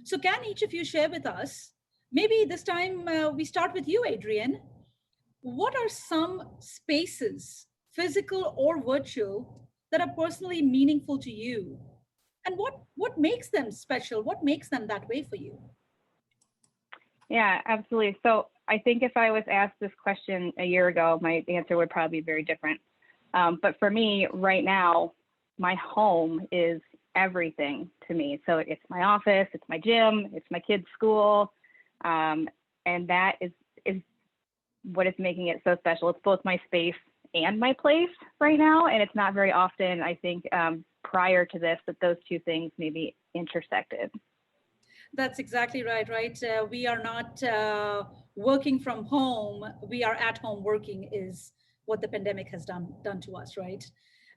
So, can each of you share with us? Maybe this time we start with you, Adrian. What are some spaces, physical or virtual, that are personally meaningful to you? And what makes them special? What makes them that way for you? Yeah, absolutely. So I think if I was asked this question a year ago, my answer would probably be very different. But for me, right now, my home is everything to me. So it's my office, it's my gym, it's my kids' school, and that is what is making it so special. It's both my space and my place right now, and it's not very often, I think, prior to this, that those two things maybe intersected. That's exactly right, right? We are not working from home. We are at home working is what the pandemic has done to us, right?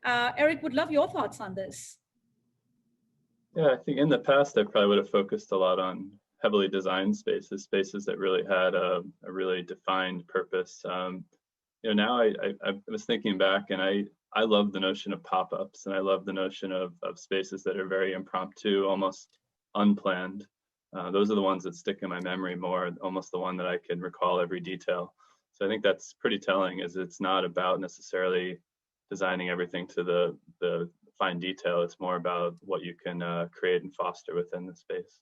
Eric, would love your thoughts on this. Yeah, I think in the past I probably would have focused a lot on heavily designed spaces, spaces that really had a really defined purpose. Now I was thinking back, and I love the notion of pop-ups, and I love the notion of spaces that are very impromptu, almost unplanned. Those are the ones that stick in my memory more, almost the one that I can recall every detail. So I think that's pretty telling, is it's not about necessarily designing everything to the fine detail. It's more about what you can create and foster within the space.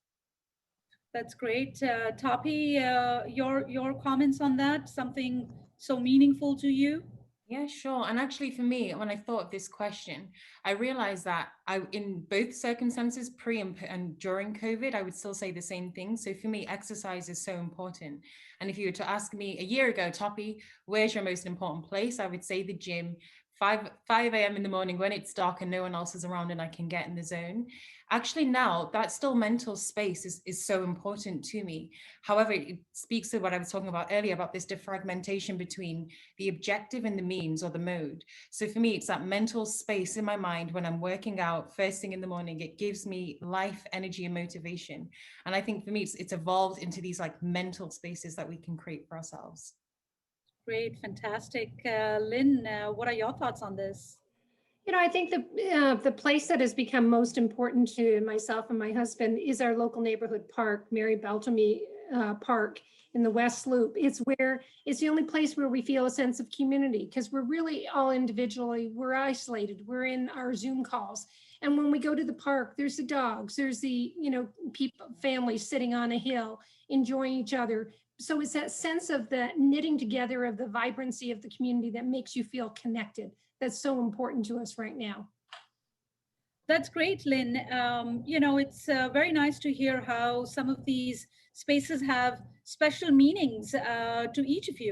That's great. Tapi, your comments on that? Something so meaningful to you? Yeah, sure. And actually, for me, when I thought of this question, I realized that in both circumstances, pre and during COVID, I would still say the same thing. So for me, exercise is so important. And if you were to ask me a year ago, Toppy, where's your most important place? I would say the gym. 5 a.m. in the morning when it's dark and no one else is around and I can get in the zone. Actually, now that still mental space is so important to me. However, it speaks to what I was talking about earlier about this defragmentation between the objective and the means or the mode. So for me, it's that mental space in my mind when I'm working out first thing in the morning. It gives me life, energy, and motivation. And I think for me, it's evolved into these like mental spaces that we can create for ourselves. Great, fantastic. Lynn, what are your thoughts on this? I think the place that has become most important to myself and my husband is our local neighborhood park, Mary Beltrami Park in the West Loop. It's the only place where we feel a sense of community, because we're really all individually, we're isolated, we're in our Zoom calls. And when we go to the park, there's the dogs, there's the, people, families sitting on a hill, enjoying each other. So it's that sense of the knitting together of the vibrancy of the community that makes you feel connected. That's so important to us right now. That's great, Lynn. It's very nice to hear how some of these spaces have special meanings to each of you,